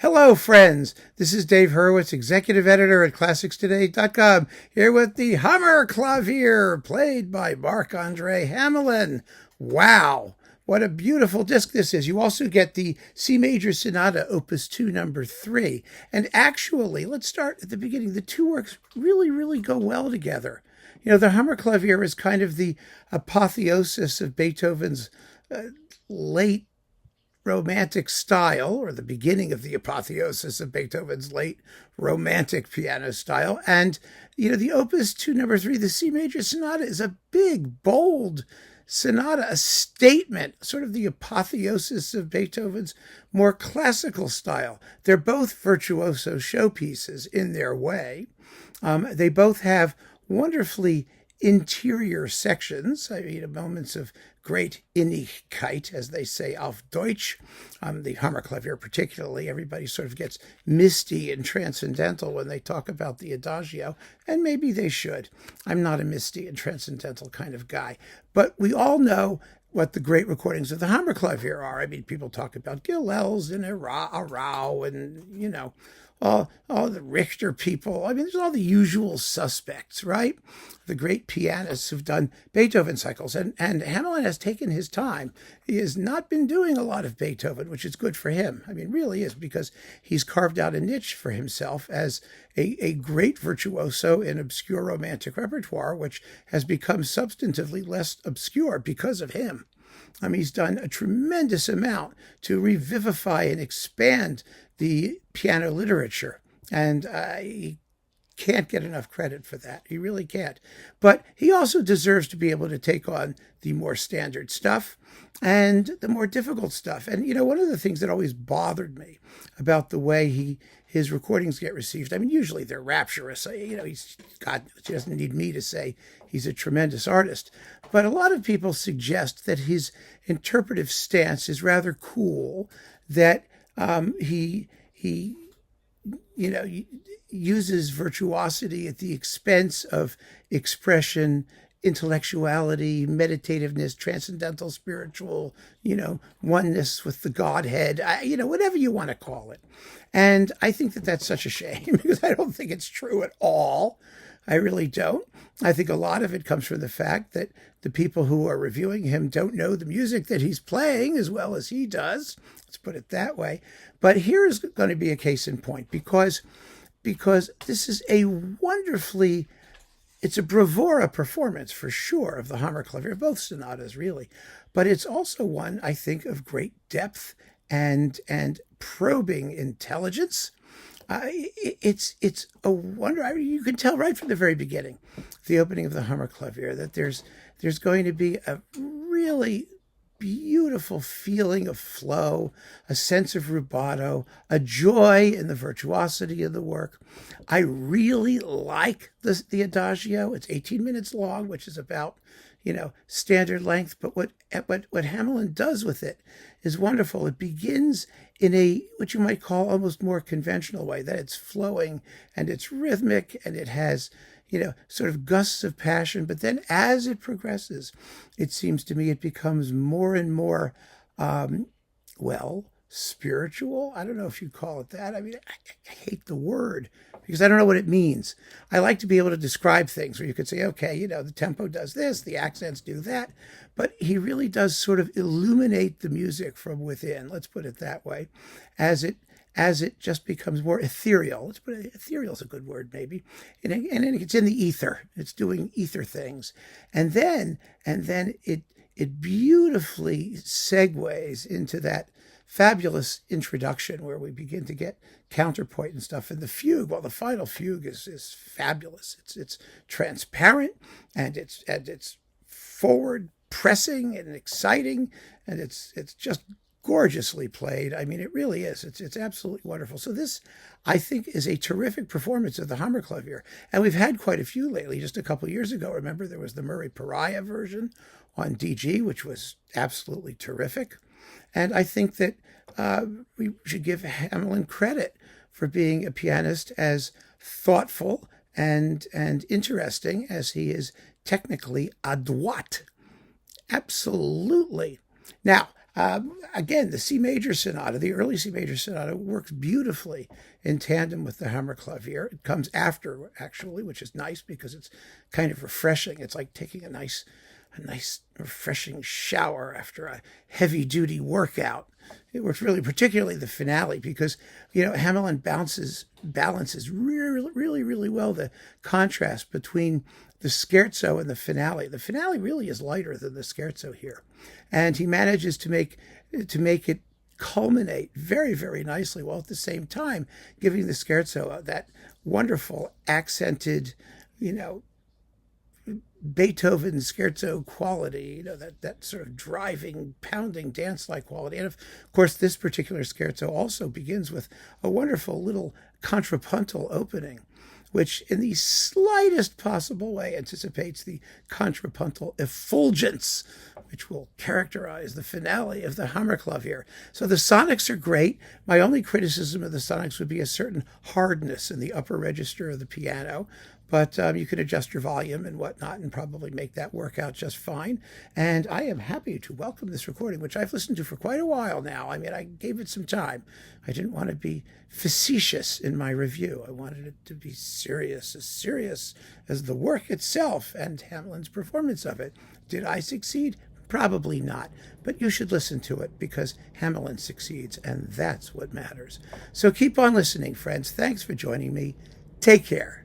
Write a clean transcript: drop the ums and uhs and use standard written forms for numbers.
Hello, friends. This is Dave Hurwitz, executive editor at ClassicsToday.com, here with the Hammerklavier, played by Marc-André Hamelin. Wow, what a beautiful disc this is. You also get the C Major Sonata, Opus 2, number 3. And actually, let's start at the beginning. The two works really go well together. You know, the Hammerklavier is kind of the apotheosis of Beethoven's late Romantic style, or the beginning of the apotheosis of Beethoven's late Romantic piano style. And, you know, the Opus 2, number 3, the C Major Sonata, is a big, bold sonata, a statement, sort of the apotheosis of Beethoven's more classical style. They're both virtuoso showpieces in their way. They both have wonderfully interior sections, moments of great Innigkeit, as they say auf Deutsch. The Hammerklavier particularly, everybody sort of gets misty and transcendental when they talk about the Adagio, and maybe they should. I'm not a misty and transcendental kind of guy, but we all know what the great recordings of the Hammerklavier are. I mean, people talk about Gilels and Arau and, you know, all the Richter people. I mean, there's all the usual suspects, right? The great pianists who've done Beethoven cycles. And Hamelin has taken his time. He has not been doing a lot of Beethoven, which is good for him. I mean, really is, because he's carved out a niche for himself as a great virtuoso in obscure Romantic repertoire, which has become substantively less obscure because of him. I mean, he's done a tremendous amount to revivify and expand the piano literature, and he can't get enough credit for that. He really can't. But he also deserves to be able to take on the more standard stuff and the more difficult stuff. And, you know, one of the things that always bothered me about the way his recordings get received, I mean, usually they're rapturous. You know, he doesn't need me to say he's a tremendous artist. But a lot of people suggest that his interpretive stance is rather cool, that he uses virtuosity at the expense of expression, intellectuality, meditativeness, transcendental, spiritual, oneness with the Godhead, whatever you want to call it. And I think that that's such a shame, because I don't think it's true at all. I really don't. I think a lot of it comes from the fact that the people who are reviewing him don't know the music that he's playing as well as he does. Let's put it that way. But here's going to be a case in point, because this is it's a bravura performance for sure of the Hammerklavier, both sonatas really, but it's also one, I think, of great depth and probing intelligence. It's a wonder. I mean, you can tell right from the very beginning, the opening of the Hammerklavier, that there's going to be a really beautiful feeling of flow, a sense of rubato, a joy in the virtuosity of the work. I really like the Adagio. It's 18 minutes long, which is about, standard length. But what Hamelin does with it is wonderful. It begins in what you might call almost more conventional way, that it's flowing and it's rhythmic and it has, sort of gusts of passion. But then as it progresses, it seems to me it becomes more and more, spiritual. I don't know if you'd call it that. I mean, I hate the word because I don't know what it means. I like to be able to describe things where you could say, okay, the tempo does this, the accents do that. But he really does sort of illuminate the music from within, let's put it that way, as it just becomes more ethereal. Let's put it, ethereal is a good word, maybe. And then it's in the ether. It's doing ether things. And then it beautifully segues into that fabulous introduction where we begin to get counterpoint and stuff. And the fugue, well, the final fugue is fabulous. It's transparent and it's forward pressing and exciting, and it's just gorgeously played. I mean, it really is. It's absolutely wonderful. So this, I think, is a terrific performance of the Hammerklavier. And we've had quite a few lately. Just a couple of years ago, remember, there was the Murray Pariah version on DG, which was absolutely terrific. And I think that we should give Hamelin credit for being a pianist as thoughtful and interesting as he is technically adroit. Absolutely. Now, Again, the C major sonata, the early C major sonata, works beautifully in tandem with the Hammerklavier. It comes after, actually, which is nice because it's kind of refreshing. It's like taking a nice refreshing shower after a heavy duty workout. It works really, particularly the finale, because Hamelin balances really well the contrast between the scherzo and the finale. The finale really is lighter than the scherzo here, and he manages to make it culminate very nicely, while at the same time giving the scherzo that wonderful accented, Beethoven scherzo quality, that sort of driving, pounding, dance-like quality. And of course, this particular scherzo also begins with a wonderful little contrapuntal opening, which in the slightest possible way anticipates the contrapuntal effulgence, which will characterize the finale of the Hammerklavier. So the sonics are great. My only criticism of the sonics would be a certain hardness in the upper register of the piano, but you can adjust your volume and whatnot and probably make that work out just fine. And I am happy to welcome this recording, which I've listened to for quite a while now. I mean, I gave it some time. I didn't want to be facetious in my review. I wanted it to be serious as the work itself and Hamelin's performance of it. Did I succeed? Probably not, but you should listen to it because Hamelin succeeds, and that's what matters. So keep on listening, friends. Thanks for joining me. Take care.